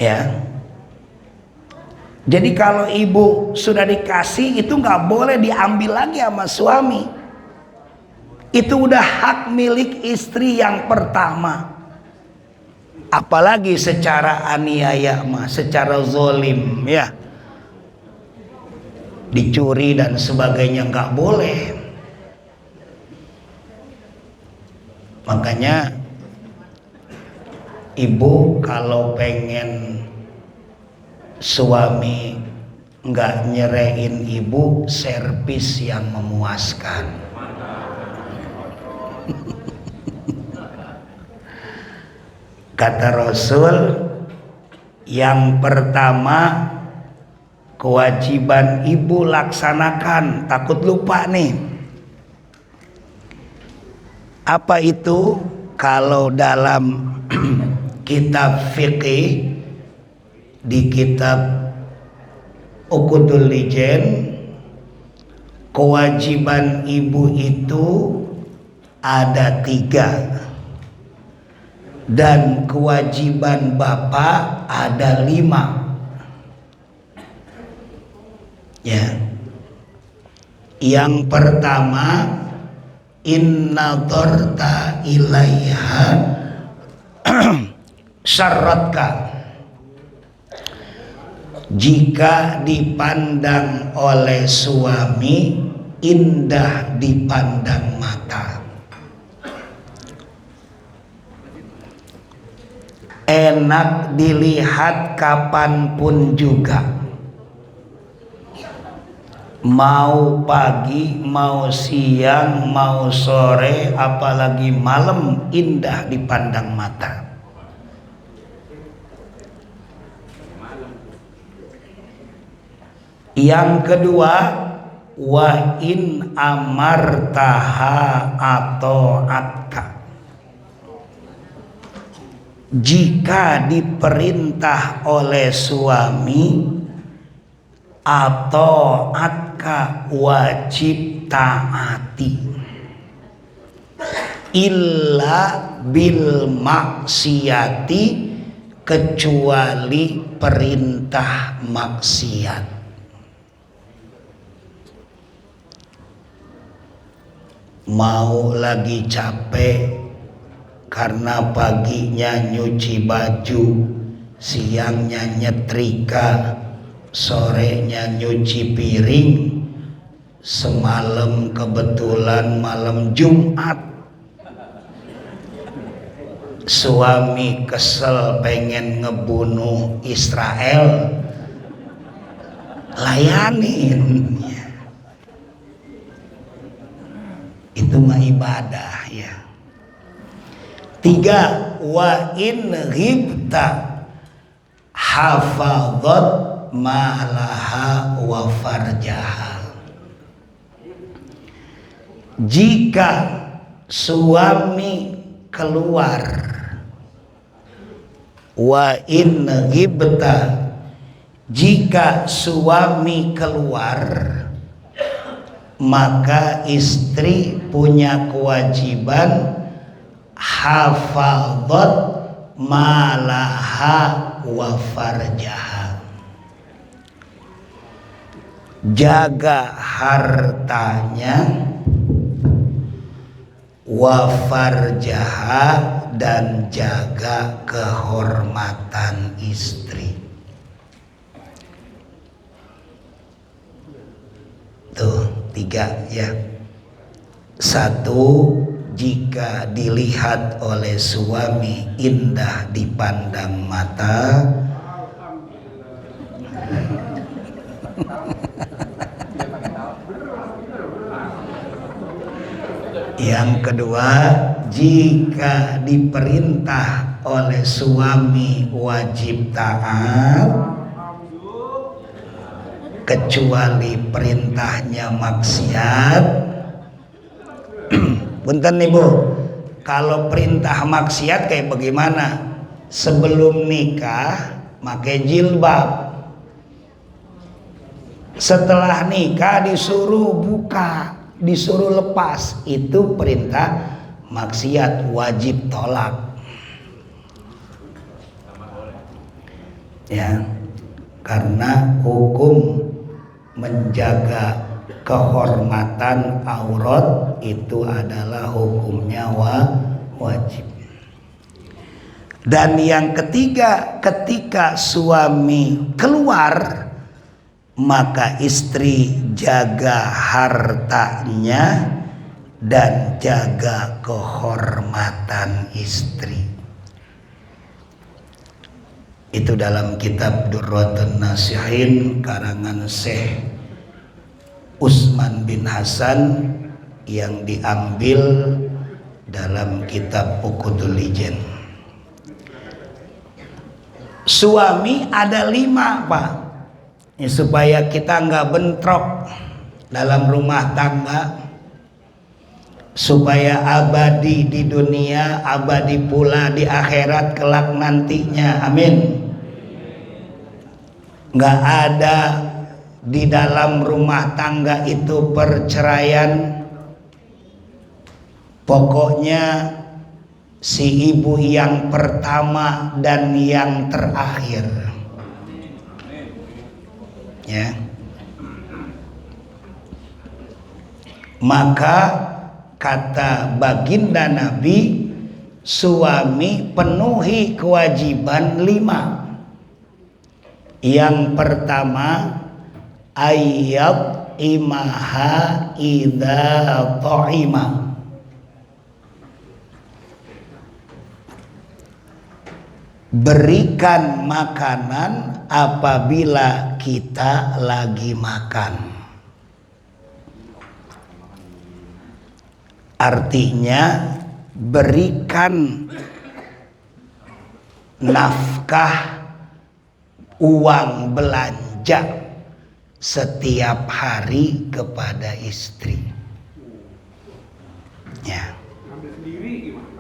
Ya. Jadi kalau ibu sudah dikasih itu nggak boleh diambil lagi sama suami. Itu udah hak milik istri yang pertama. Apalagi secara aniaya mah, secara zolim ya. Dicuri dan sebagainya nggak boleh. Makanya ibu kalau pengen suami nggak nyerein ibu, servis yang memuaskan. Kata Rasul, yang pertama kewajiban ibu laksanakan, takut lupa nih. Apa itu? Kalau dalam kitab fikih, di kitab Uqudul Lijen, kewajiban ibu itu ada 3 dan kewajiban bapak ada 5. Ya. Yang pertama, inna dorta ilaiha syarratka. Jika dipandang oleh suami indah dipandang mata, enak dilihat kapanpun juga, mau pagi, mau siang, mau sore, apalagi malam, indah dipandang mata. Yang kedua, wa in amartaha atau atka. Jika diperintah oleh suami atau atka, wajib taati. Illa bil maksiati, kecuali perintah maksiat. Mau lagi capek karena paginya nyuci baju, siangnya nyetrika, sorenya nyuci piring, semalam kebetulan malam Jumat suami kesel pengen ngebunuh Israel, layanin. Itu mah ibadah ya. 3, wa in ghibta hafadhat malaha wa farjaha. Jika suami keluar, wa in ghibta, jika suami keluar, maka istri punya kewajiban hafadhat malaha wa farjaha, jaga hartanya, wa farjaha, dan jaga kehormatan istri. Tuh 3 ya. 1, jika dilihat oleh suami indah dipandang mata. Yang kedua, jika diperintah oleh suami wajib taat, kecuali perintahnya maksiat. Punten Ibu, kalau perintah maksiat kayak bagaimana? Sebelum nikah pakai jilbab, setelah nikah disuruh buka, disuruh lepas, itu perintah maksiat, wajib tolak. Ya, karena hukum menjaga kehormatan aurat itu adalah hukumnya wajib. Dan yang ketiga, ketika suami keluar, maka istri jaga hartanya dan jaga kehormatan istri. Itu dalam kitab Durratun Nasihin karangan Syekh Utsman bin Hasan yang diambil dalam kitab Uqudul Ijen. Suami ada 5, Pak, ya, supaya kita nggak bentrok dalam rumah tangga, supaya abadi di dunia, abadi pula di akhirat kelak nantinya. Amin. Nggak ada di dalam rumah tangga itu perceraian. Pokoknya si ibu yang pertama dan yang terakhir, ya. Maka kata baginda Nabi, suami penuhi kewajiban 5. Yang pertama, ayat imaha idza ta'ima. Berikan makanan apabila kita lagi makan. Artinya berikan nafkah, uang belanja setiap hari kepada istri. Ya. Ambil sendiri gimana?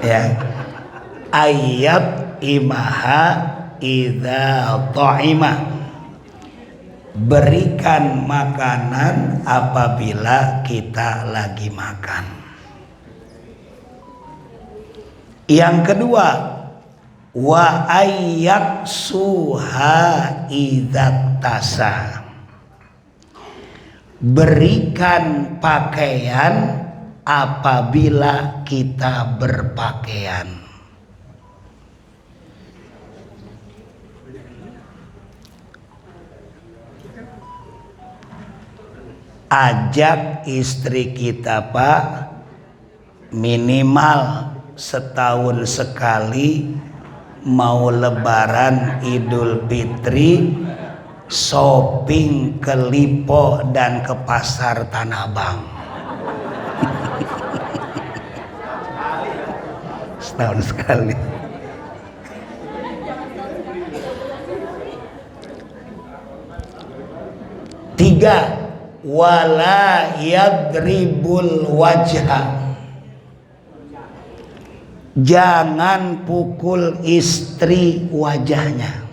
Ya, ayat imaha idza ta'ima. Berikan makanan apabila kita lagi makan. Yang kedua, wa ayyak suha idzatasa. Berikan pakaian apabila kita berpakaian. Ajak istri kita, Pak, minimal setahun sekali, mau Lebaran, Idul Fitri, shopping ke Lipo dan ke Pasar Tanah Abang. Setahun sekali. Tiga, wala yadribul wajha. Jangan pukul istri wajahnya.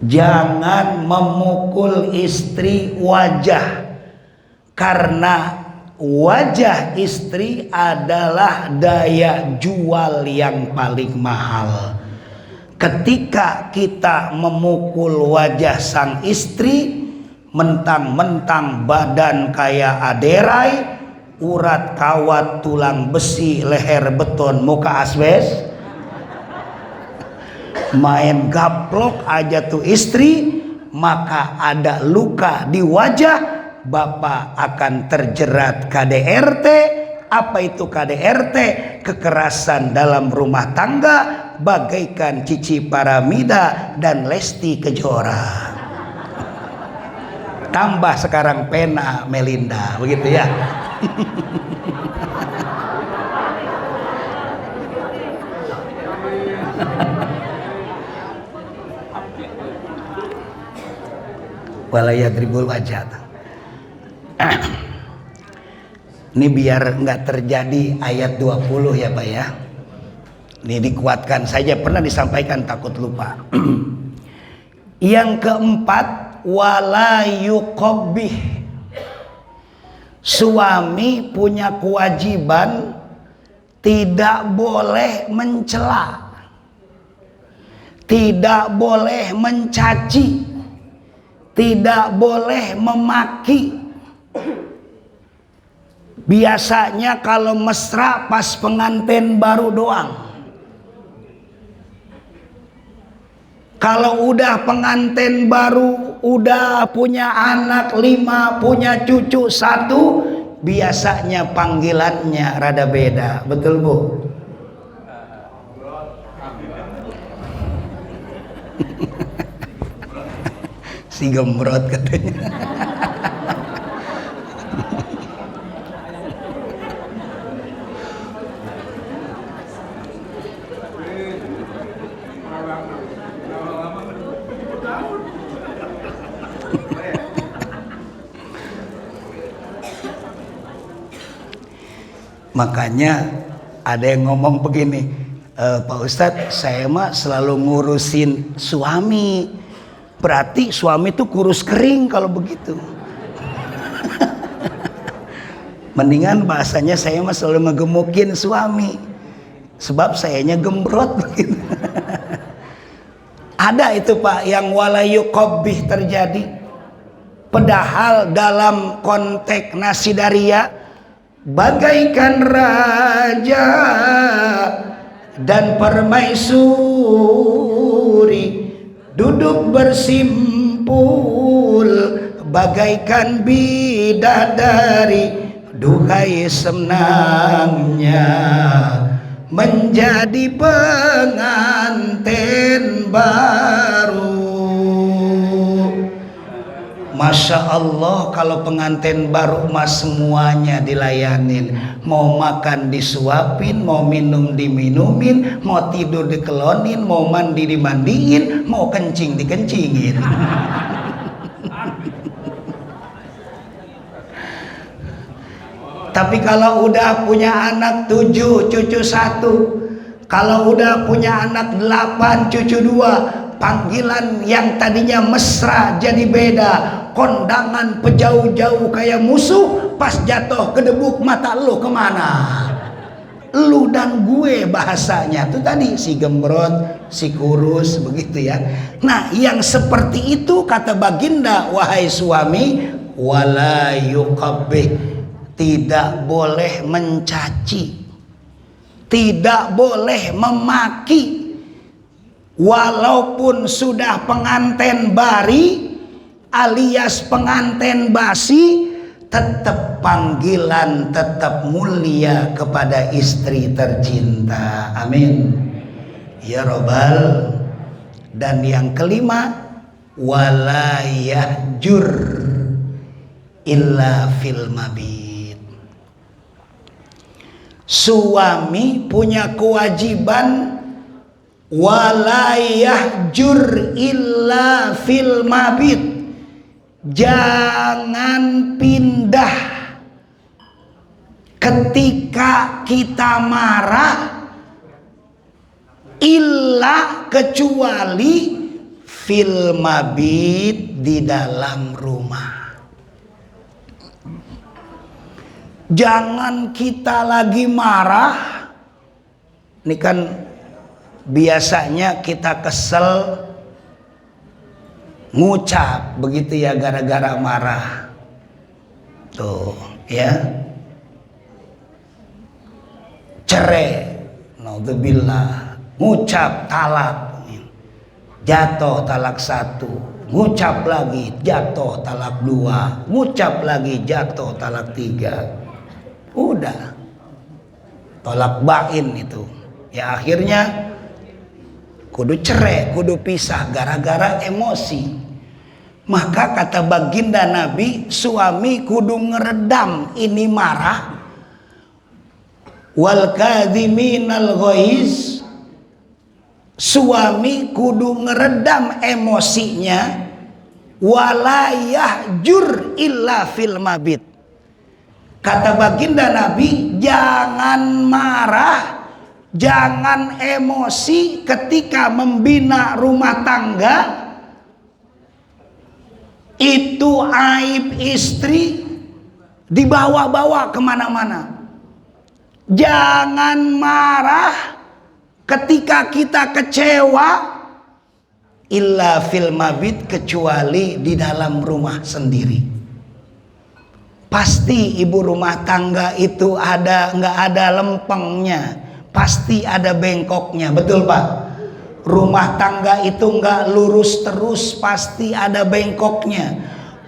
Jangan memukul istri wajah, karena wajah istri adalah daya jual yang paling mahal. Ketika kita memukul wajah sang istri, mentang-mentang badan kayak aderai, urat kawat tulang besi, leher beton, muka asbes, main gaplok aja tuh istri, maka ada luka di wajah, Bapak akan terjerat KDRT. Apa itu KDRT? Kekerasan dalam rumah tangga, bagaikan Cici Paramida dan Lesti Kejora. Tambah sekarang Pena Melinda, begitu ya. Walayadribul wajah. Ini biar nggak terjadi ayat 20 ya Pak ya. Ini dikuatkan saja, pernah disampaikan takut lupa. Yang keempat, wala yuqabbih. Suami punya kewajiban tidak boleh mencela, tidak boleh mencaci, tidak boleh memaki. Biasanya kalau mesra pas pengantin baru doang. Kalau udah pengantin baru, udah punya anak 5, punya cucu 1, biasanya panggilannya rada beda. Betul Bu? Si gembrot katanya. Makanya ada yang ngomong begini, Pak Ustadz, saya mah selalu ngurusin suami, berarti suami tuh kurus kering kalau begitu. Mendingan bahasanya saya mah selalu ngegemukin suami, sebab sayanya gembrot begitu. Ada itu Pak yang wala yuqabbih terjadi. Padahal dalam konteks nasidaria bagaikan raja dan permaisuri duduk bersimpul bagaikan bidadari, duhai senangnya menjadi pengantin baru. Masya Allah, kalau pengantin baru mas semuanya dilayanin. Mau makan disuapin, mau minum diminumin, mau tidur dikelonin, mau mandi dimandiin, mau kencing dikencingin. Tapi kalau udah punya anak 7, cucu 1, kalau udah punya anak 8, cucu 2, panggilan yang tadinya mesra jadi beda. Kondangan pejauh-jauh kayak musuh, pas jatuh kedebuk mata lu kemana? Lu dan gue bahasanya tuh tadi, si gembrot, si kurus, begitu ya. Nah yang seperti itu kata baginda, wahai suami, wala yuqabbih, tidak boleh mencaci, tidak boleh memaki. Walaupun sudah pengantin bari alias pengantin basi, tetap panggilan tetap mulia kepada istri tercinta. Amin ya robbal. Dan yang kelima, wala yahjur illa fil mabit. Suami punya kewajiban wala yahjur illa fil mabit. Jangan pindah ketika kita marah, illa kecuali fil mabit, di dalam rumah. Jangan kita lagi marah, ini kan biasanya kita kesel ngucap begitu ya, gara-gara marah tuh ya, cerai, naudzubillah, ngucap talak, jatuh talak 1, ngucap lagi jatuh talak 2, ngucap lagi jatuh talak 3, udah tolak bain itu ya, akhirnya kudu cerai, kudu pisah gara-gara emosi. Maka kata baginda Nabi, suami kudu ngeredam ini marah, wal kadhiminal ghaiz, suami kudu ngeredam emosinya, wala yahjur illa fil mabit, Kata baginda Nabi, jangan marah, jangan emosi ketika membina rumah tangga. Itu aib istri dibawa-bawa kemana-mana. Jangan marah ketika kita kecewa, illa fil mabit, kecuali di dalam rumah sendiri. Pasti ibu rumah tangga itu nggak ada lempengnya, pasti ada bengkoknya, betul Pak? Rumah tangga itu nggak lurus terus, pasti ada bengkoknya.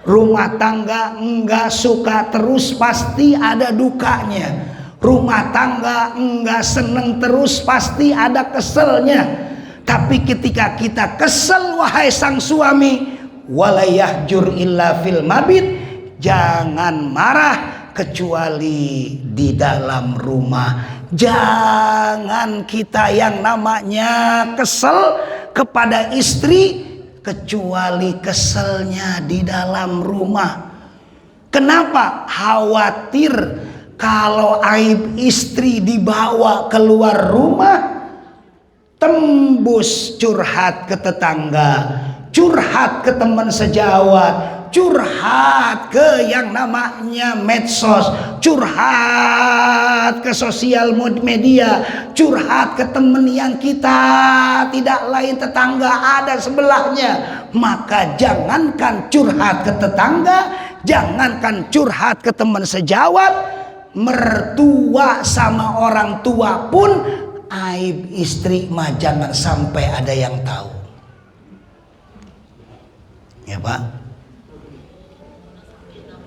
Rumah tangga nggak suka terus, pasti ada dukanya. Rumah tangga nggak seneng terus, pasti ada keselnya. Tapi ketika kita kesel, wahai sang suami, walayahjur illa fil mabit, jangan marah kecuali di dalam rumah. Jangan kita yang namanya kesel kepada istri kecuali keselnya di dalam rumah. Kenapa? Khawatir kalau aib istri dibawa keluar rumah, tembus curhat ke tetangga, curhat ke teman sejawat, curhat ke yang namanya medsos, curhat ke sosial media, curhat ke teman yang kita tidak lain tetangga ada sebelahnya. Maka jangankan curhat ke tetangga, jangankan curhat ke teman sejawat, mertua sama orang tua pun aib istri mah jangan sampai ada yang tahu. Ya Pak.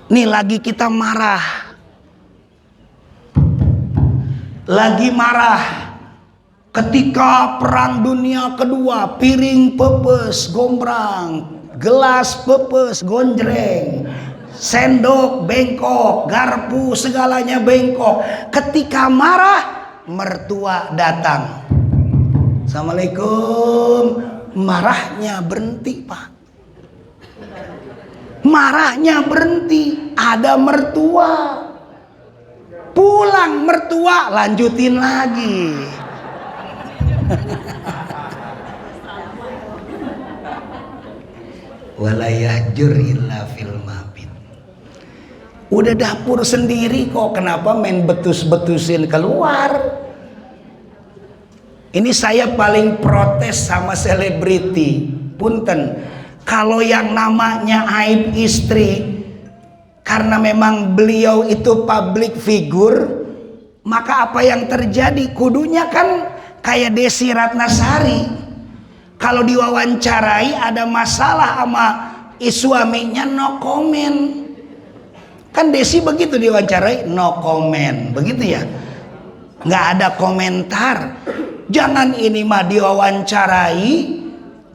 Nih lagi kita marah, lagi marah ketika perang dunia kedua, piring pepes gombrang, gelas pepes gonjreng, sendok bengkok, garpu segalanya bengkok. Ketika marah, mertua datang, Assalamualaikum. Marahnya berhenti Pak, marahnya berhenti. Ada mertua, pulang mertua lanjutin lagi. Walayahjur illa fil mabit. Udah dapur sendiri kok, kenapa main betus-betusin keluar? Ini saya paling protes sama selebriti. Punten, kalau yang namanya aib istri, karena memang beliau itu public figure, maka apa yang terjadi? Kudunya kan kayak Desi Ratnasari, kalau diwawancarai ada masalah sama suaminya, no comment. Kan Desi begitu diwawancarai, no comment, begitu ya, nggak ada komentar. Jangan ini mah diwawancarai,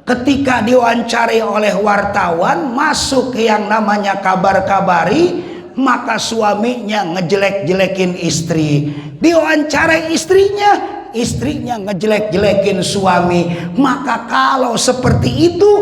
ketika diwawancari oleh wartawan, masuk ke yang namanya kabar-kabari, maka suaminya ngejelek-jelekin istri. Diwawancarai istrinya, istrinya ngejelek-jelekin suami. Maka kalau seperti itu,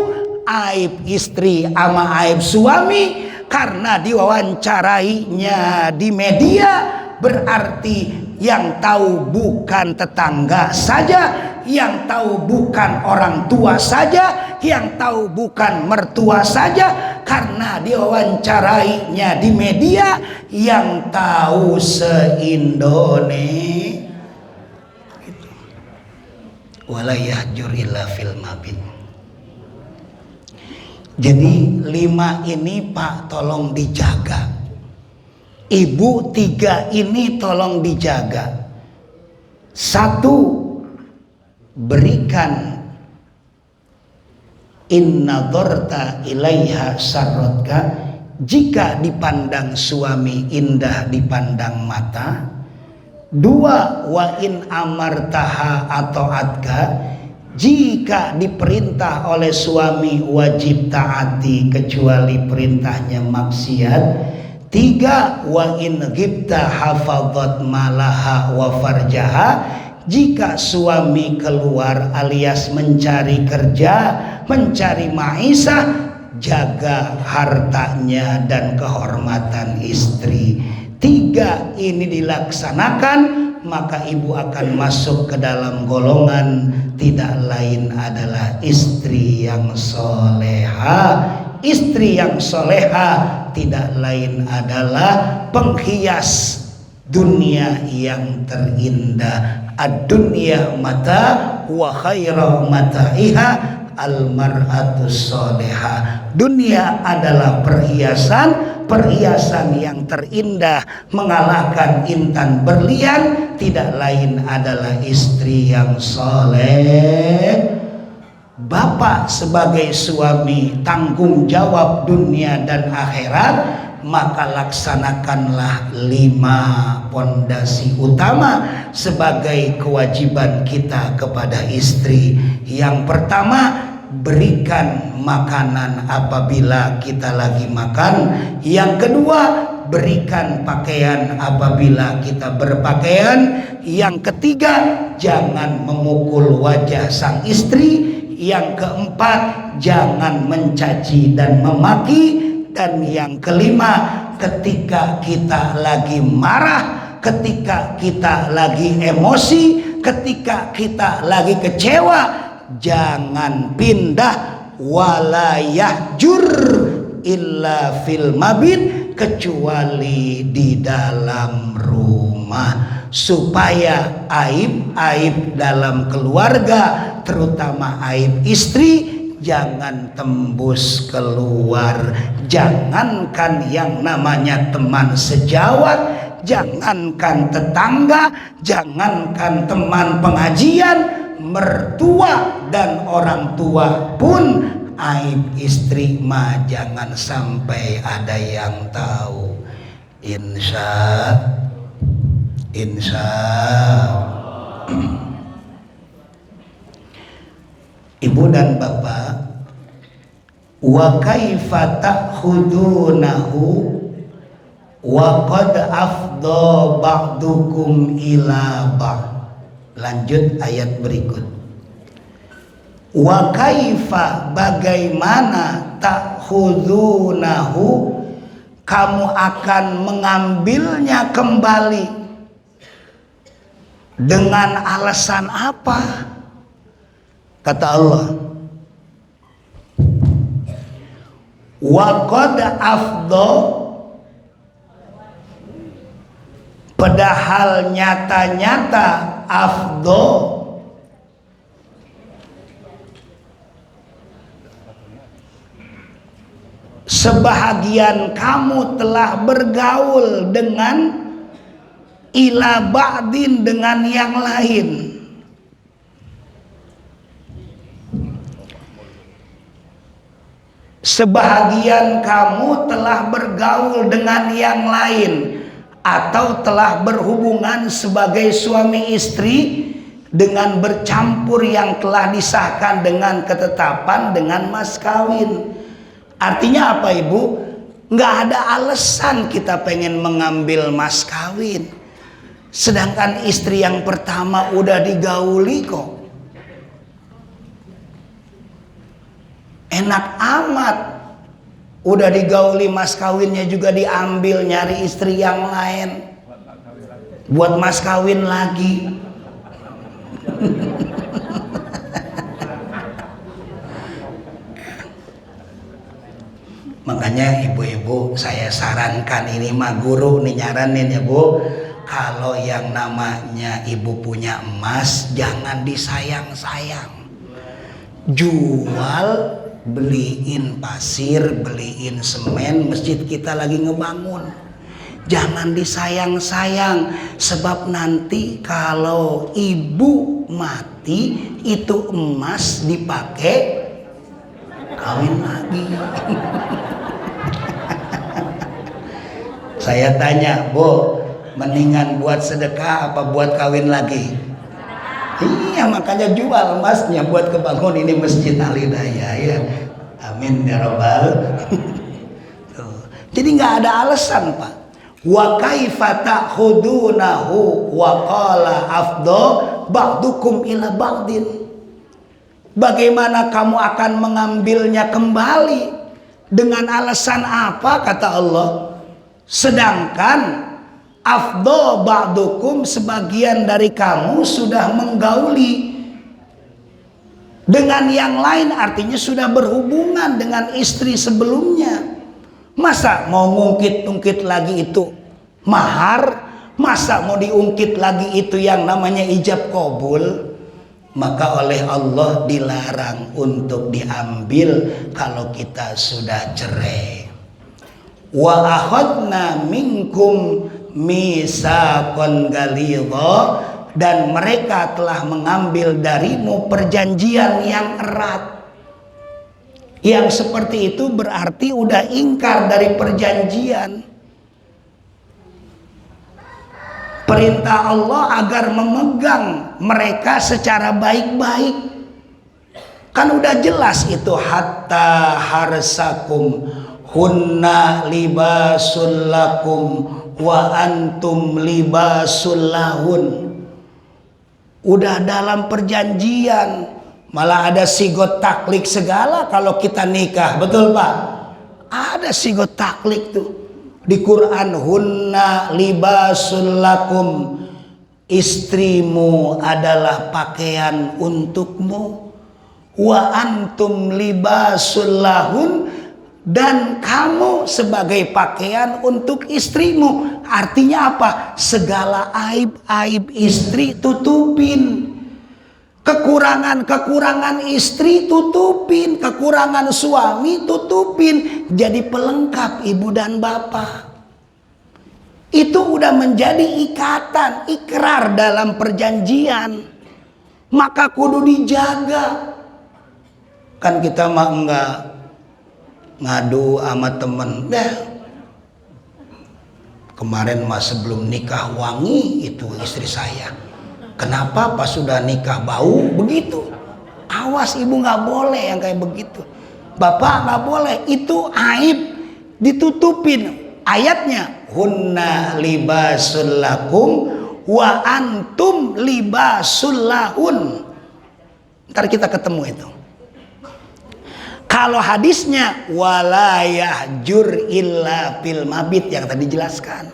aib istri sama aib suami, karena diwawancarainya di media, berarti yang tahu bukan tetangga saja, yang tahu bukan orang tua saja, yang tahu bukan mertua saja, karena diwawancarainya di media, yang tahu se-Indonesia. Walayahjur illa fil mabit. Jadi 5 ini Pak tolong dijaga. Ibu 3 ini tolong dijaga. 1, berikan inna dzarta ilaiha sarrotka, jika dipandang suami indah dipandang mata. 2, wa in amartaha ata'atka, jika diperintah oleh suami wajib taati kecuali perintahnya maksiat. 3, wa in ghibta hafadzat malaha wa farjaha, jika suami keluar alias mencari kerja, mencari maisha, jaga hartanya dan kehormatan istri. 3 tidak ini dilaksanakan, maka ibu akan masuk ke dalam golongan tidak lain adalah istri yang soleha. Istri yang soleha tidak lain adalah penghias dunia yang terindah. Ad-dunya mata wa khairu mataiha al-mar'atus soleha. Dunia adalah perhiasan, perhiasan yang terindah mengalahkan intan berlian tidak lain adalah istri yang soleh. Bapak sebagai suami tanggung jawab dunia dan akhirat, maka laksanakanlah 5 pondasi utama sebagai kewajiban kita kepada istri. Yang pertama, berikan makanan apabila kita lagi makan. Yang kedua, berikan pakaian apabila kita berpakaian. Yang ketiga, jangan memukul wajah sang istri. Yang keempat, jangan mencaci dan memaki. Dan yang kelima, ketika kita lagi marah, ketika kita lagi emosi, ketika kita lagi kecewa, jangan pindah walayah jur illa fil mabit, kecuali di dalam rumah, supaya aib-aib dalam keluarga, terutama aib istri, jangan tembus keluar. Jangankan yang namanya teman sejawat, jangankan tetangga, jangankan teman pengajian, mertua dan orang tua pun aib istri mah jangan sampai ada yang tahu. Insya Ibu dan bapak, wa kaifa ta'khudunahu wa qad afdha ba'dukum ila ba'd. Lanjut ayat berikut. Wa kaifa, bagaimana, ta'khudunahu, kamu akan mengambilnya kembali, dengan alasan apa? Kata Allah, wa qad afdha, padahal nyata-nyata afdha, sebahagian kamu telah bergaul dengan ila ba'din, dengan yang lain. Sebahagian kamu telah bergaul dengan yang lain, atau telah berhubungan sebagai suami istri dengan bercampur yang telah disahkan dengan ketetapan, dengan mas kawin. Artinya apa ibu? Nggak ada alasan kita pengen mengambil mas kawin, sedangkan istri yang pertama udah digauli kok. Enak amat, udah digauli mas kawinnya juga diambil, nyari istri yang lain buat mas kawin lagi. Makanya ibu-ibu saya sarankan, ini mah guru nih nyaranin ya bu, kalau yang namanya ibu punya emas jangan disayang-sayang, jual, beliin pasir, beliin semen, masjid kita lagi ngebangun. Jangan disayang-sayang, sebab nanti kalau ibu mati itu emas dipakai kawin lagi. Saya tanya, Bu, mendingan buat sedekah apa buat kawin lagi? Iya, makanya jual emasnya buat kebangun ini masjid Al-Hidayah ya. Amin ya robbal. Jadi nggak ada alasan pak. Wa kaifa ta'khudunahu wa qala afdha ba'dukum ila ba'din. Bagaimana kamu akan mengambilnya kembali? Dengan alasan apa kata Allah? Sedangkan afdho ba'dukum, sebagian dari kamu sudah menggauli dengan yang lain, artinya sudah berhubungan dengan istri sebelumnya. Masa mau ngungkit-ungkit lagi itu mahar? Masa mau diungkit lagi itu yang namanya ijab qabul? Maka oleh Allah dilarang untuk diambil kalau kita sudah cerai. Wa akhadna minkum mitsaqan ghalidha, dan mereka telah mengambil darimu perjanjian yang erat. Yang seperti itu berarti udah ingkar dari perjanjian. Perintah Allah agar memegang mereka secara baik-baik. Kan udah jelas itu, hatta harsakum hunna libasul lakum wa antum libasul lahun. Udah dalam perjanjian, malah ada sigot taklik segala kalau kita nikah, betul Pak? Ada sigot taklik tuh di Quran, hunna libasul lakum, istrimu adalah pakaian untukmu, wa antum libasul lahun, dan kamu sebagai pakaian untuk istrimu. Artinya apa? Segala aib-aib istri tutupin, kekurangan-kekurangan istri tutupin, kekurangan suami tutupin, jadi pelengkap ibu dan bapak. Itu udah menjadi ikatan, ikrar dalam perjanjian, maka kudu dijaga. Kan kita mah enggak ngadu sama temen, kemarin mah sebelum nikah wangi itu istri saya, kenapa pas sudah nikah bau begitu? Awas ibu, nggak boleh yang kayak begitu. Bapak nggak boleh, itu aib, ditutupin. Ayatnya, hunna libasul lakum wa antum libasul lahun. Ntar kita ketemu itu. Kalau hadisnya wala yahjur illa fil mabit yang tadi dijelaskan.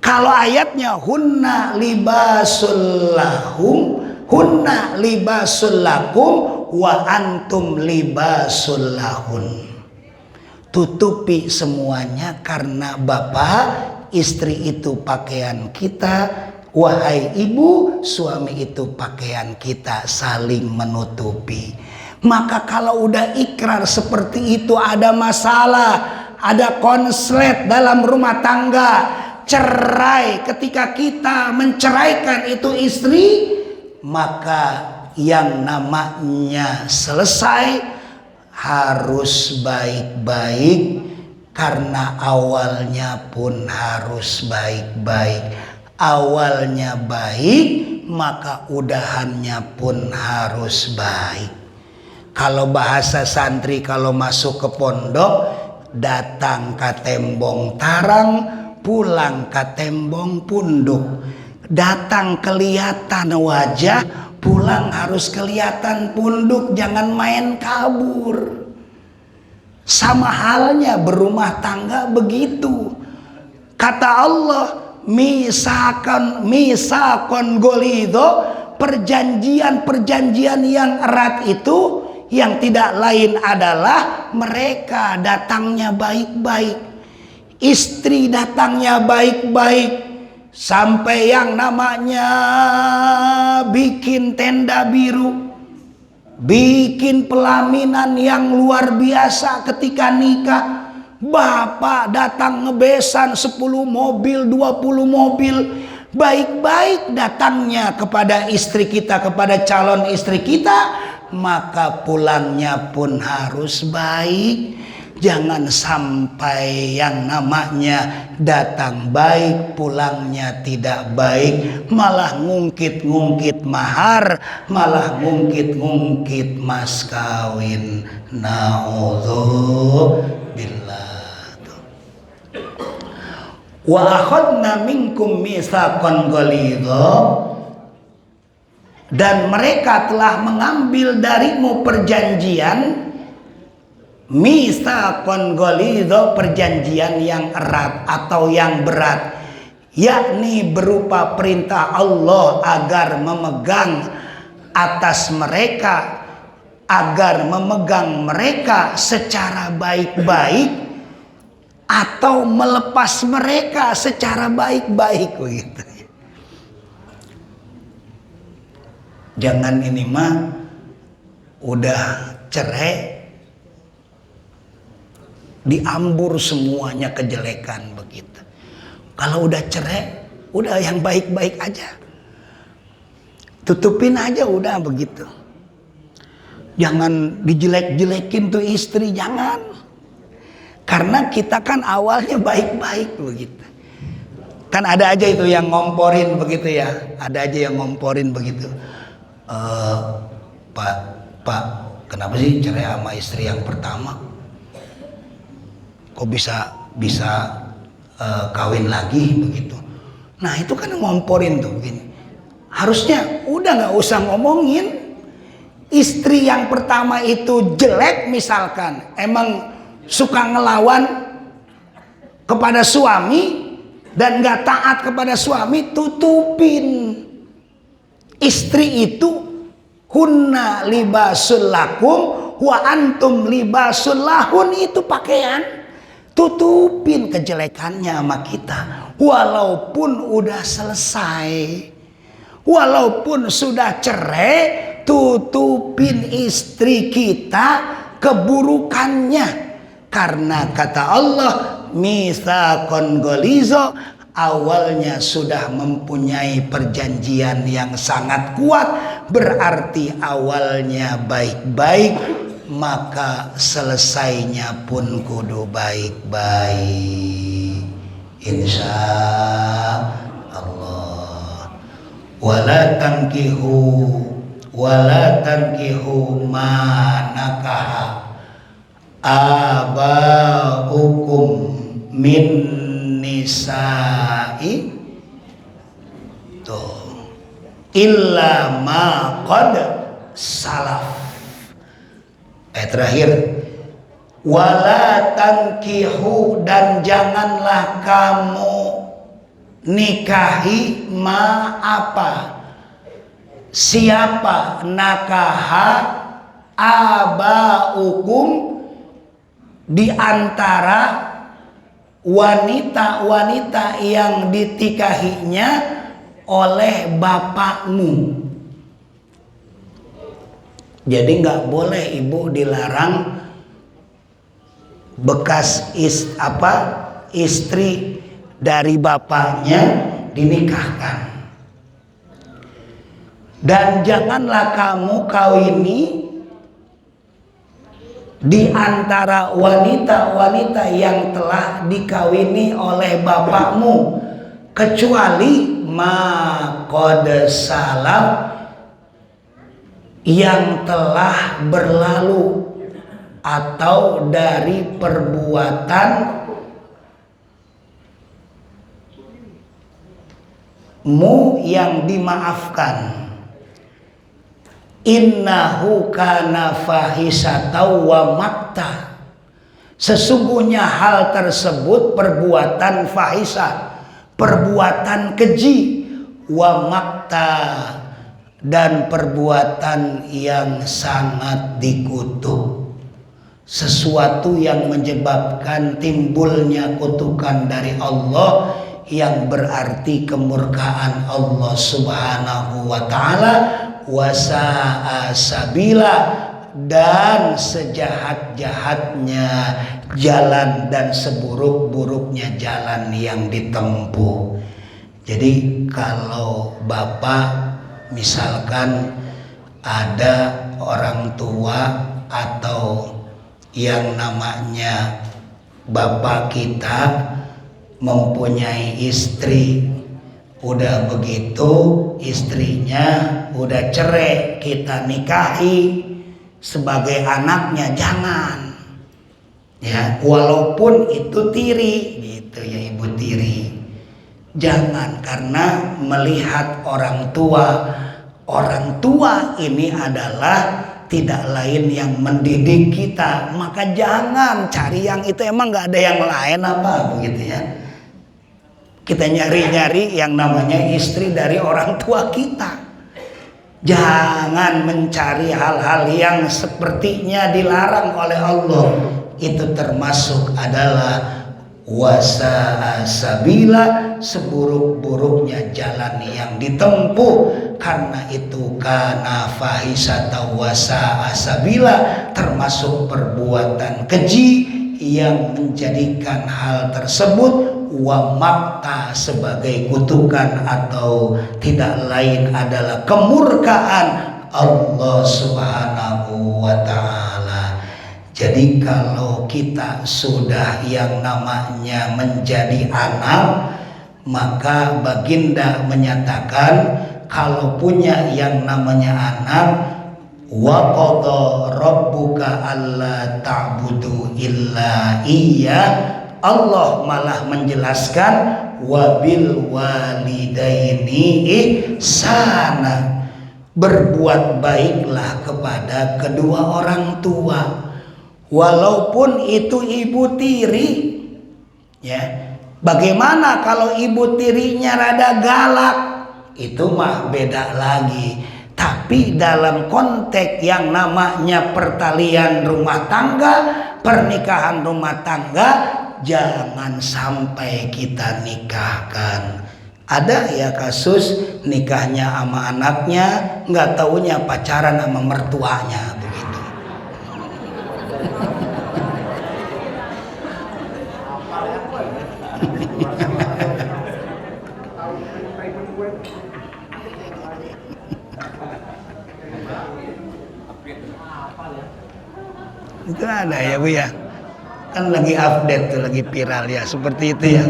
Kalau ayatnya hunna libasul lahum, hunna libasul lakum wa antum libasul lahun. Tutupi semuanya karena bapak, istri itu pakaian kita, wahai ibu, suami itu pakaian kita, saling menutupi. Maka kalau udah ikrar seperti itu, ada masalah, ada konslet dalam rumah tangga, cerai, ketika kita menceraikan itu istri, maka yang namanya selesai harus baik-baik, karena awalnya pun harus baik-baik. Awalnya baik, maka udahannya pun harus baik. Kalau bahasa santri kalau masuk ke pondok, datang ke tembong tarang, pulang ke tembong punduk. Datang kelihatan wajah, pulang harus kelihatan punduk, jangan main kabur. Sama halnya berumah tangga begitu. Kata Allah, misakon golido, perjanjian-perjanjian yang erat itu, yang tidak lain adalah mereka datangnya baik-baik, istri datangnya baik-baik, sampai yang namanya bikin tenda biru, bikin pelaminan yang luar biasa ketika nikah. Bapak datang ngebesan 10 mobil, 20 mobil, baik-baik datangnya kepada istri kita, kepada calon istri kita, maka pulangnya pun harus baik. Jangan sampai yang namanya datang baik, pulangnya tidak baik, malah ngungkit-ngungkit mahar, malah ngungkit-ngungkit mas kawin. Naudzubillah. Wa akhadna minkum mitsaqan ghalidha, dan mereka telah mengambil darimu perjanjian, mitsaqan ghalidha, perjanjian yang erat atau yang berat. yakni berupa perintah Allah agar memegang atas mereka, agar memegang mereka secara baik-baik atau melepas mereka secara baik-baik begitu. Jangan ini mah udah cerai diambur semuanya kejelekan begitu. Kalau udah cerai, udah yang baik-baik aja. Tutupin aja udah begitu. Jangan dijelek-jelekin tuh istri, jangan. Karena kita kan awalnya baik-baik begitu. Kan ada aja itu yang ngomporin begitu ya. Ada aja yang ngomporin begitu. Pak, kenapa sih cerai sama istri yang pertama? Kok bisa kawin lagi begitu? Nah itu kan ngomporin tuh begini. Harusnya udah nggak usah ngomongin. Istri yang pertama itu jelek misalkan, emang suka ngelawan kepada suami dan nggak taat kepada suami, tutupin. Istri itu hunna libasul lakum wa antum libasul lahun, itu pakaian. Tutupin kejelekannya sama kita. Walaupun udah selesai, walaupun sudah cerai, tutupin istri kita keburukannya. Karena kata Allah, mitsaqon golizo, awalnya sudah mempunyai perjanjian yang sangat kuat, berarti awalnya baik-baik, maka selesainya pun kudu baik-baik, insya Allah. Wala tankihu ma nakaha abaukum min nisa'i tuh illa ma qad salaf. Terakhir, wala tankihu, dan janganlah kamu nikahi ma apa, siapa, nakaha abaukum, di antara wanita-wanita yang ditikahinya oleh bapakmu. Jadi nggak boleh ibu dilarang bekas istri dari bapaknya dinikahkan. Dan janganlah kamu kawini di antara wanita-wanita yang telah dikawini oleh bapakmu, kecuali ma qad salaf, yang telah berlalu atau dari perbuatan mu yang dimaafkan. Innahu kana fahisatan wa makta, sesungguhnya hal tersebut perbuatan fahisah, perbuatan keji, wa makta, dan perbuatan yang sangat dikutuk, sesuatu yang menyebabkan timbulnya kutukan dari Allah, yang berarti kemurkaan Allah Subhanahu wa ta'ala, wasa'a sabila, dan sejahat-jahatnya jalan dan seburuk-buruknya jalan yang ditempuh. Jadi kalau bapak misalkan ada orang tua atau yang namanya bapak kita mempunyai istri, udah begitu istrinya udah cerai, kita nikahi sebagai anaknya, jangan ya, walaupun itu tiri gitu ya, ibu tiri, jangan. Karena melihat orang tua ini adalah tidak lain yang mendidik kita, maka jangan cari yang itu. Emang nggak ada yang lain apa begitu ya. Kita nyari-nyari yang namanya istri dari orang tua kita. Jangan mencari hal-hal yang sepertinya dilarang oleh Allah. Itu termasuk adalah wasa'a sabila, seburuk-buruknya jalan yang ditempuh. Karena itu kana fahisata wasa'a sabila, termasuk perbuatan keji yang menjadikan hal tersebut wa makta sebagai kutukan atau tidak lain adalah kemurkaan Allah Subhanahu wa ta'ala. Jadi kalau kita sudah yang namanya menjadi anak, maka baginda menyatakan kalau punya yang namanya anak, wa qadha rabbuka alla ta'budu illa iyyah, Allah malah menjelaskan wabil walidaini ihsana, berbuat baiklah kepada kedua orang tua, walaupun itu ibu tiri. Ya, bagaimana kalau ibu tirinya rada galak? Itu mah beda lagi. Tapi dalam konteks yang namanya pertalian rumah tangga, pernikahan rumah tangga, jangan sampai kita nikahkan. Ada ya kasus nikahnya sama anaknya, nggak taunya pacaran sama mertuanya begitu. Itu ada ya Bu ya. Kan lagi update tuh, lagi viral ya, seperti itu ya.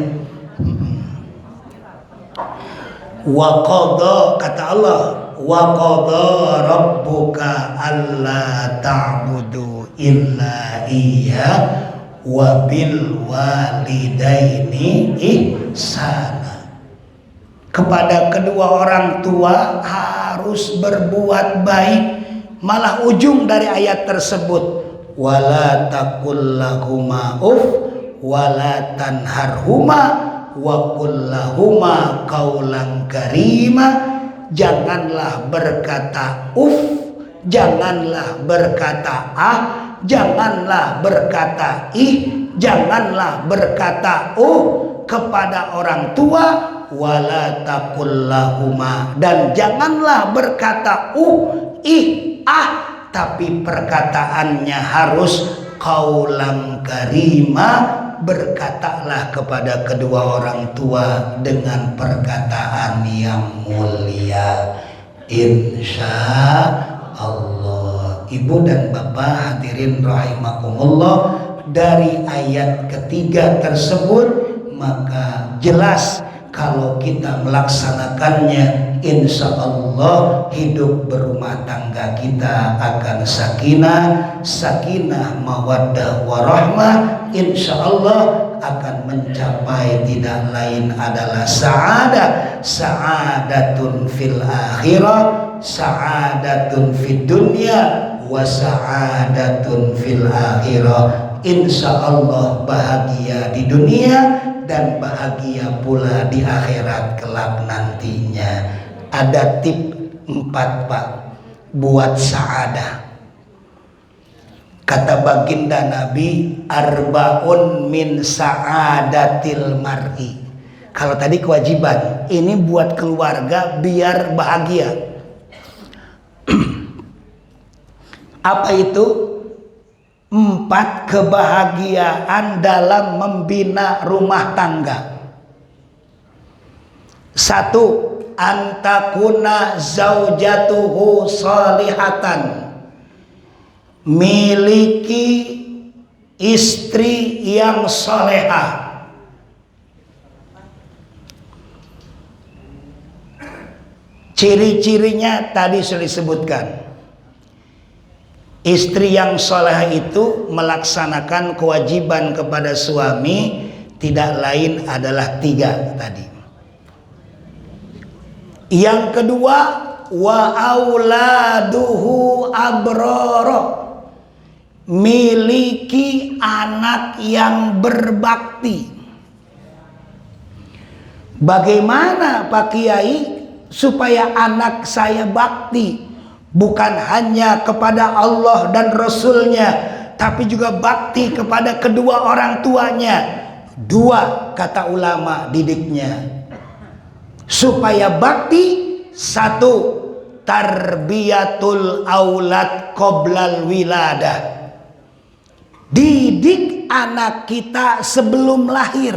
Wa qadha, kata Allah, wa qadha rabbuka alla ta'budu illa iyyah wa bil walidaini ihsana. Kepada kedua orang tua harus berbuat baik. Malah ujung dari ayat tersebut, wala taqul lahuma uff wala tanharhuma wa qul lahuma qaulan karima. Janganlah berkata uff, janganlah berkata ah, janganlah berkata ih, janganlah berkata kepada orang tua, wala taqul lahuma, dan janganlah berkata ih ah, tapi perkataannya harus qaulan karima, berkatalah kepada kedua orang tua dengan perkataan yang mulia, insya Allah. Ibu dan bapak hadirin rahimakumullah, dari ayat ketiga tersebut maka jelas kalau kita melaksanakannya, insya Allah hidup berumah tangga kita akan sakinah mawaddah warahmah. Insya Allah akan mencapai tidak lain adalah sa'adatun fil akhirah, sa'adatun fid dunya, wa sa'adatun fil akhirah. Insya Allah bahagia di dunia dan bahagia pula di akhirat kelak nantinya. Ada tip 4 Pak buat sa'adah. Kata baginda Nabi, arbaun min sa'adatil mar'i. Kalau tadi kewajiban, ini buat keluarga biar bahagia. Apa itu? 4 kebahagiaan dalam membina rumah tangga. 1, antakuna zaujatuhu salihatan, miliki istri yang salehah. Ciri-cirinya tadi sudah disebutkan. Istri yang saleh itu melaksanakan kewajiban kepada suami, tidak lain adalah 3 tadi. Yang kedua, wa auladuhu abrara, miliki anak yang berbakti. Bagaimana Pak Kiai supaya anak saya bakti bukan hanya kepada Allah dan Rasulnya, tapi juga bakti kepada kedua orang tuanya? Dua kata ulama didiknya supaya bakti. Satu, tarbiyatul aulad qoblal wiladah, didik anak kita sebelum lahir.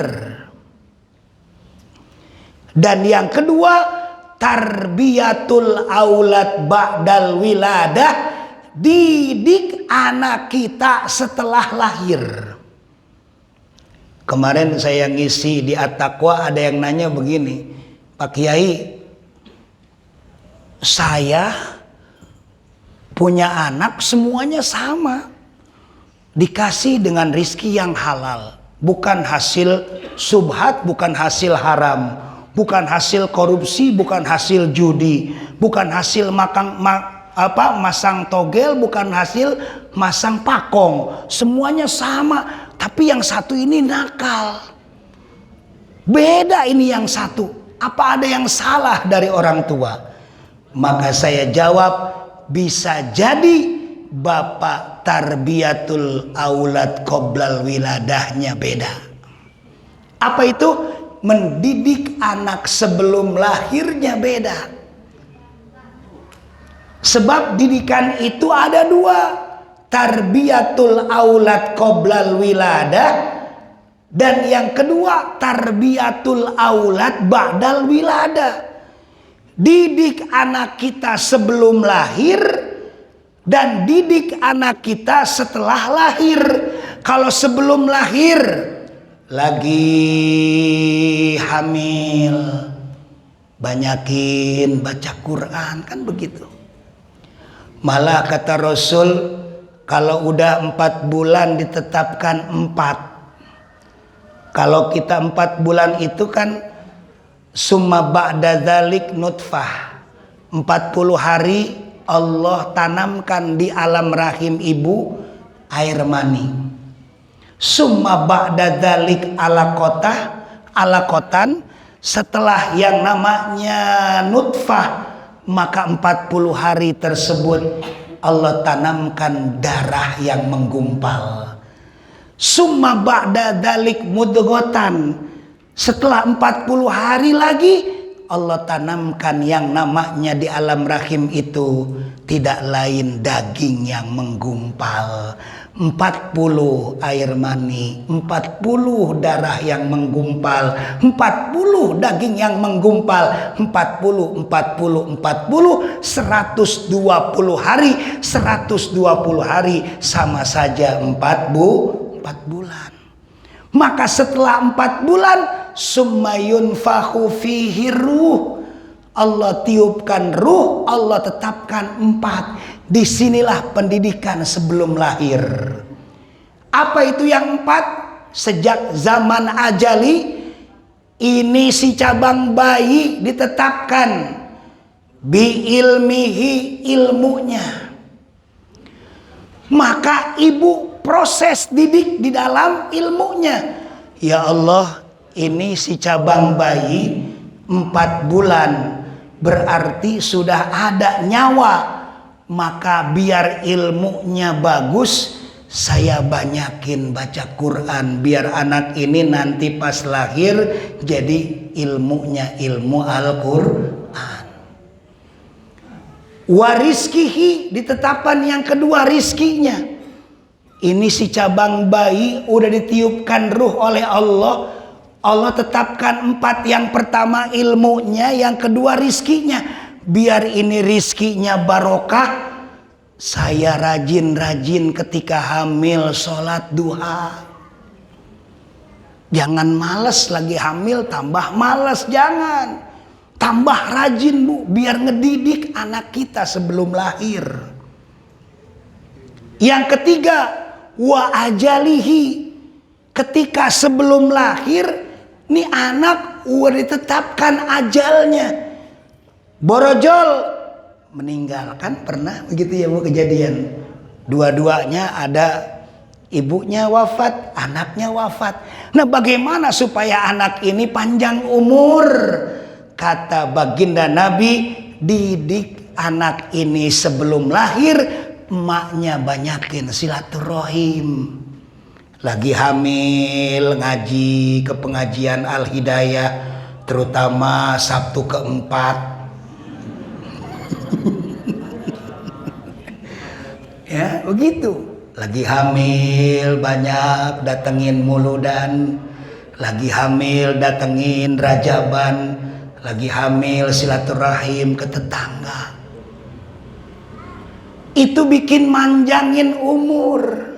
Dan yang kedua, tarbiyatul aulad ba'dal wiladah, didik anak kita setelah lahir. Kemarin saya ngisi di At-Taqwa, ada yang nanya begini, Pak Kiai, saya punya anak semuanya sama, dikasih dengan rizki yang halal, bukan hasil subhat, bukan hasil haram, bukan hasil korupsi, bukan hasil judi, bukan hasil masang togel, bukan hasil masang pakong, semuanya sama. Tapi yang satu ini nakal, beda ini yang satu. Apa ada yang salah dari orang tua? Maka saya jawab, bisa jadi bapak tarbiyatul aulad qoblal wiladahnya beda. Apa itu? Mendidik anak sebelum lahirnya beda. Sebab didikan itu ada dua, tarbiyatul aulad qoblal wiladah, dan yang kedua tarbiyatul aulad ba'dal wiladah. Didik anak kita sebelum lahir dan didik anak kita setelah lahir. Kalau sebelum lahir lagi hamil, banyakin baca Quran, kan begitu. Malah kata Rasul, kalau udah 4 bulan ditetapkan 4. Kalau kita 4 bulan itu kan summa ba'da dzalik nutfah, 40 hari Allah tanamkan di alam rahim ibu air mani. Summa ba'da dzalik alakotan, setelah yang namanya nutfah, maka 40 hari tersebut Allah tanamkan darah yang menggumpal. Summa ba'da dzalik mudghatan, setelah 40 hari lagi Allah tanamkan yang namanya di alam rahim itu tidak lain daging yang menggumpal. 40 air mani, 40 darah yang menggumpal, 40 daging yang menggumpal, 40, 120 hari, 120 hari sama saja 4 bulan. Maka setelah 4 bulan, summa yunfakhu fihi ruh, Allah tiupkan ruh, Allah tetapkan 4. Disinilah pendidikan sebelum lahir. Apa itu yang 4? Sejak zaman ajali, ini si cabang bayi ditetapkan bi ilmihi, ilmunya. Maka ibu proses didik di dalam ilmunya. Ya Allah, ini si cabang bayi 4 bulan, berarti sudah ada nyawa. Maka biar ilmunya bagus, saya banyakin baca Quran, biar anak ini nanti pas lahir jadi ilmunya ilmu Al-Quran. Warizkihi, ditetapkan yang kedua rizkinya. Ini si cabang bayi udah ditiupkan ruh oleh Allah. Allah tetapkan 4, yang pertama ilmunya, yang kedua rizkinya. Biar ini rizkinya barokah, saya rajin-rajin ketika hamil sholat duha. Jangan males lagi hamil, tambah males, jangan. Tambah rajin bu, biar ngedidik anak kita sebelum lahir. Yang ketiga, wa ajalihi, ketika sebelum lahir, nih anak udah ditetapkan ajalnya. Borojol meninggal, kan pernah begitu ya bu kejadian. Dua-duanya ada Ibunya wafat, anaknya wafat. Nah, bagaimana supaya anak ini panjang umur? Kata baginda Nabi, didik anak ini sebelum lahir, emaknya banyakin silaturahim. Lagi hamil, ngaji ke pengajian Al-Hidayah, terutama Sabtu keempat. Ya, begitu. Lagi hamil banyak datengin muludan, lagi hamil datengin rajaban, lagi hamil silaturahim ke tetangga. Itu bikin manjangin umur.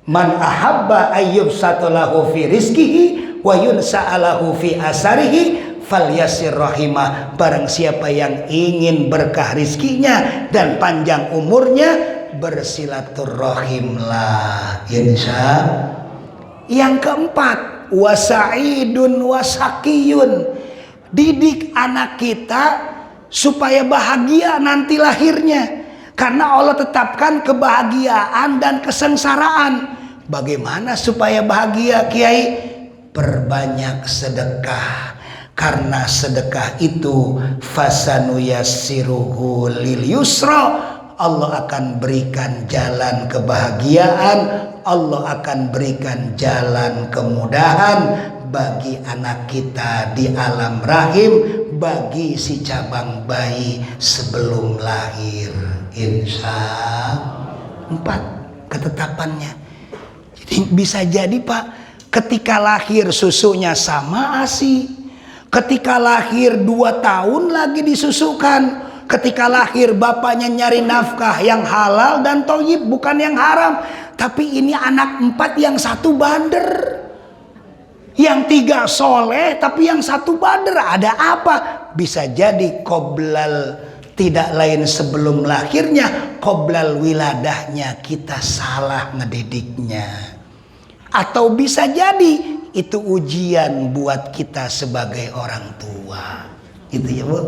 Man ahabba ayyub satolahu fi rizkihi wa yunsa'alahu fi asarihi falyasir rahimah. Barang siapa yang ingin berkah rizkinya dan panjang umurnya, bersilaturahimlah, insya. Yang keempat, wasaidun wasakiyun. Didik anak kita supaya bahagia nanti lahirnya, karena Allah tetapkan kebahagiaan dan kesengsaraan. Bagaimana supaya bahagia, Kiai? Perbanyak sedekah, karena sedekah itu fasanuyassiruhu lil yusra. Allah akan berikan jalan kebahagiaan, Allah akan berikan jalan kemudahan bagi anak kita di alam rahim, bagi si cabang bayi sebelum lahir. Insya Allah. 4 ketetapannya. Jadi bisa jadi Pak, ketika lahir susunya sama ASI, ketika lahir 2 tahun lagi disusukan. Ketika lahir bapaknya nyari nafkah yang halal dan thayyib, bukan yang haram. Tapi ini anak 4 yang 1 bader, yang 3 soleh tapi yang 1 bader. Ada apa? Bisa jadi qoblal, tidak lain sebelum lahirnya, qoblal wiladahnya kita salah ngedidiknya. Atau bisa jadi itu ujian buat kita sebagai orang tua. Gitu ya Bu.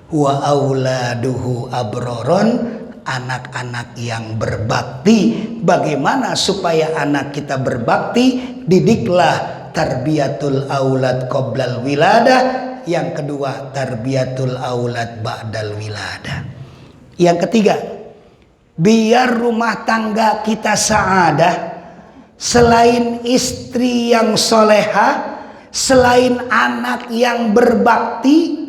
Wa auladuhu abroron, anak-anak yang berbakti. Bagaimana supaya anak kita berbakti? Didiklah tarbiyatul aulad qoblal wiladah. Yang kedua, tarbiyatul aulad ba'dal wiladah. Yang ketiga, biar rumah tangga kita saadah, selain istri yang soleha, selain anak yang berbakti,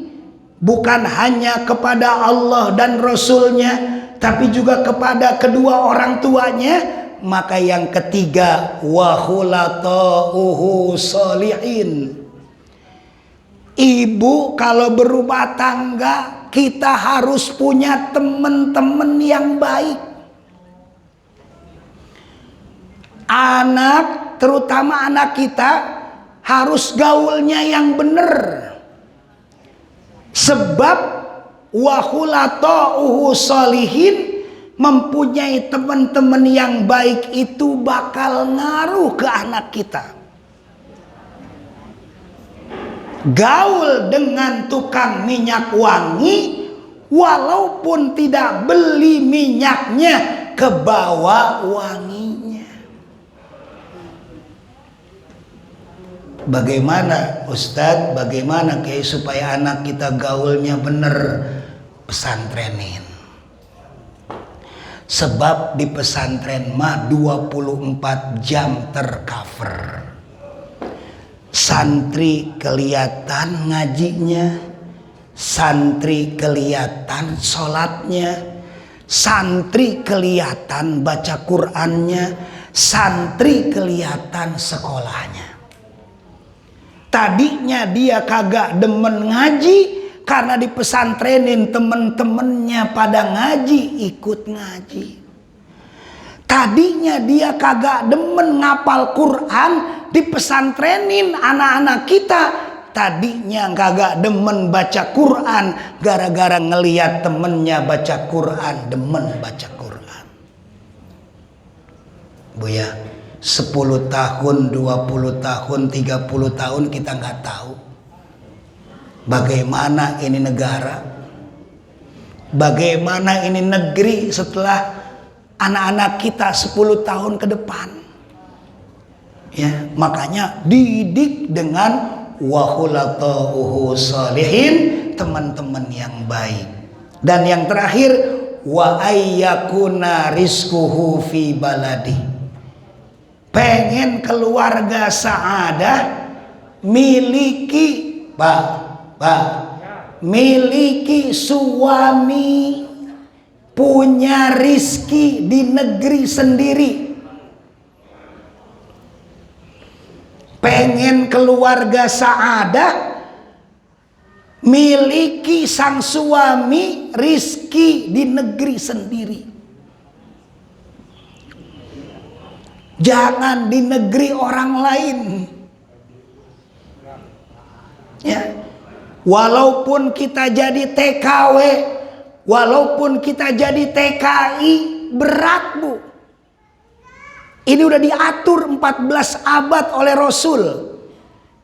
bukan hanya kepada Allah dan Rasulnya, tapi juga kepada kedua orang tuanya. Maka yang ketiga, wahulatauhu solihin. Ibu kalau berumah tangga, kita harus punya teman-teman yang baik. Anak, terutama anak kita, harus gaulnya yang benar. Sebab wahulatauhu solihin, mempunyai teman-teman yang baik itu bakal ngaruh ke anak kita. Gaul dengan tukang minyak wangi, walaupun tidak beli minyaknya, kebawa wanginya. Bagaimana Ustadz, bagaimana Kiai supaya anak kita gaulnya bener? Pesantrenin. Sebab di pesantren mah 24 jam tercover. Santri kelihatan ngajinya, santri kelihatan sholatnya, santri kelihatan baca Qur'annya, santri kelihatan sekolahnya. Tadinya dia kagak demen ngaji, karena di pesantrenin temen-temennya pada ngaji, ikut ngaji. Tadinya dia kagak demen ngapal Quran, di pesantrenin anak-anak kita. Tadinya kagak demen baca Quran, gara-gara ngeliat temennya baca Quran, demen baca Quran. Bu ya, 10 tahun, 20 tahun, 30 tahun kita nggak tahu bagaimana ini negara, bagaimana ini negeri setelah anak-anak kita 10 tahun ke depan. Ya, makanya didik dengan wahulatauhu salihin, teman-teman yang baik. Dan yang terakhir, wa ayyakuna rizquhu fi baladi. Pengen keluarga saadah, miliki miliki suami, punya rizki di negeri sendiri. Pengen keluarga saadah, miliki sang suami rizki di negeri sendiri. Jangan di negeri orang lain. Ya. Walaupun kita jadi TKW, walaupun kita jadi TKI, berat bu. Ini udah diatur 14 abad oleh Rasul.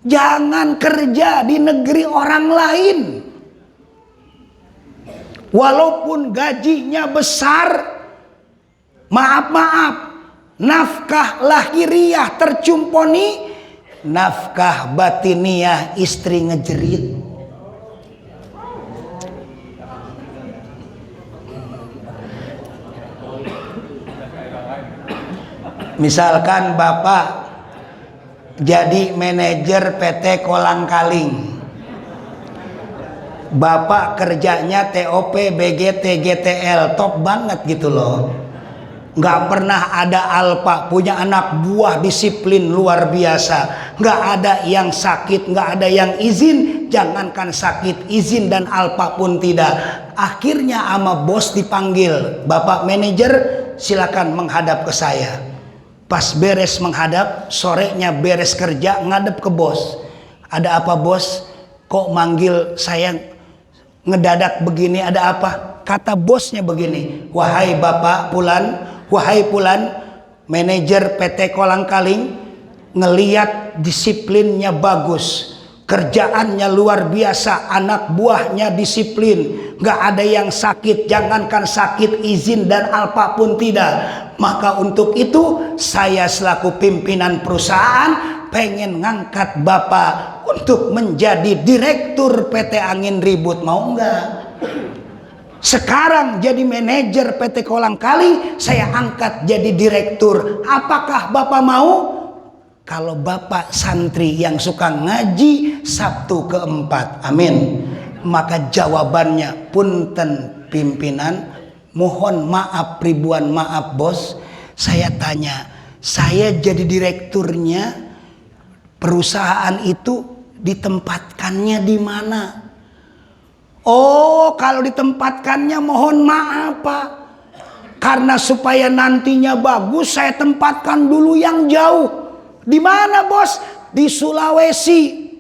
Jangan kerja di negeri orang lain. Walaupun gajinya besar, maaf, nafkah lahiriah tercumponi, nafkah batiniah istri ngejerit. Misalkan bapak jadi manajer PT Kolang Kaling, bapak kerjanya TOP, BGT, GTL, top banget gitu loh. Nggak pernah ada alpa, punya anak buah disiplin luar biasa. Nggak ada yang sakit, nggak ada yang izin. Jangankan sakit, izin dan alpa pun tidak. Akhirnya sama bos dipanggil, bapak manajer silakan menghadap ke saya. Pas beres menghadap, sorenya beres kerja, ngadep ke bos. Ada apa bos? Kok manggil saya ngedadak begini, ada apa? Kata bosnya begini, wahai bapak Pulan, manajer PT Kolang Kaling, ngeliat disiplinnya bagus, kerjaannya luar biasa, anak buahnya disiplin, gak ada yang sakit, jangankan sakit, izin dan alpa pun tidak. Maka untuk itu saya selaku pimpinan perusahaan pengen ngangkat bapak untuk menjadi direktur PT Angin Ribut, mau nggak? Sekarang jadi manajer PT Kolang Kaling, saya angkat jadi direktur. Apakah bapak mau? Kalau bapak santri yang suka ngaji Sabtu keempat, amin. Maka jawabannya, punten pimpinan, mohon maaf, ribuan maaf bos. Saya tanya, saya jadi direkturnya, perusahaan itu ditempatkannya di mana? Oh, kalau ditempatkannya mohon maaf pak, karena supaya nantinya bagus saya tempatkan dulu yang jauh. Di mana bos? Di Sulawesi.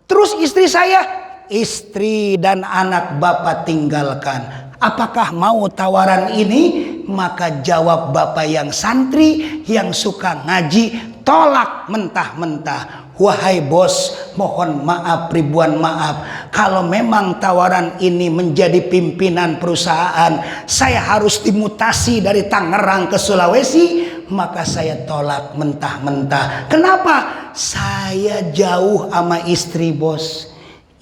Terus istri saya, istri dan anak bapak tinggalkan. Apakah mau tawaran ini? Maka jawab bapak yang santri, yang suka ngaji, tolak mentah-mentah. Wahai bos, mohon maaf, ribuan maaf. Kalau memang tawaran ini menjadi pimpinan perusahaan, saya harus dimutasi dari Tangerang ke Sulawesi, maka saya tolak mentah-mentah. Kenapa? Saya jauh sama istri bos.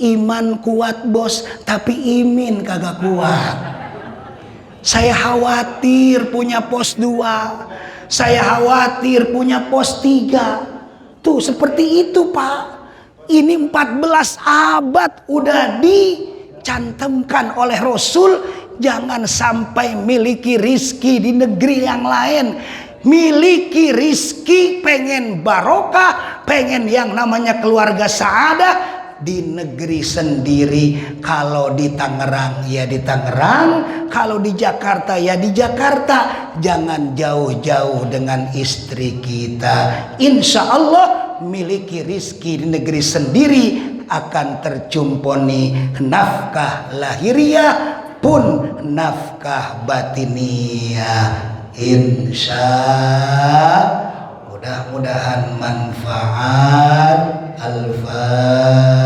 Iman kuat bos, tapi imin kagak kuat. Saya khawatir punya pos 2. Saya khawatir punya pos 3. Tuh seperti itu pak. Ini 14 abad udah dicantumkan oleh Rasul. Jangan sampai miliki rizki di negeri yang lain. Miliki rizki, pengen barokah, pengen yang namanya keluarga saadah di negeri sendiri. Kalau di Tangerang ya di Tangerang, kalau di Jakarta ya di Jakarta. Jangan jauh-jauh dengan istri kita. Insya Allah miliki rizki di negeri sendiri akan tercumponi nafkah lahiriah pun nafkah batiniah. Insya mudah-mudahan manfaat. Al-Fatihah.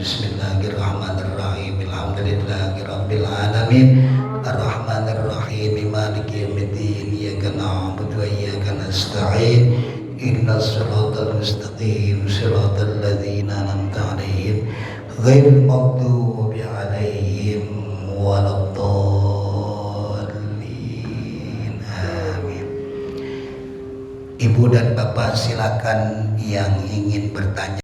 Bismillahirrahmanirrahim. Alhamdulillahirabbil alamin. Ar-Rahmanir Rahim. Maliki yaumiddin. Iyyaka na'budu wa iyyaka nasta'in ihdinas siratal mustaqim siratal ladzina an'amta 'alaihim ghairil maghdubi 'alaihim waladdallin. Amin. Ibu dan Bapak silakan yang ingin bertanya.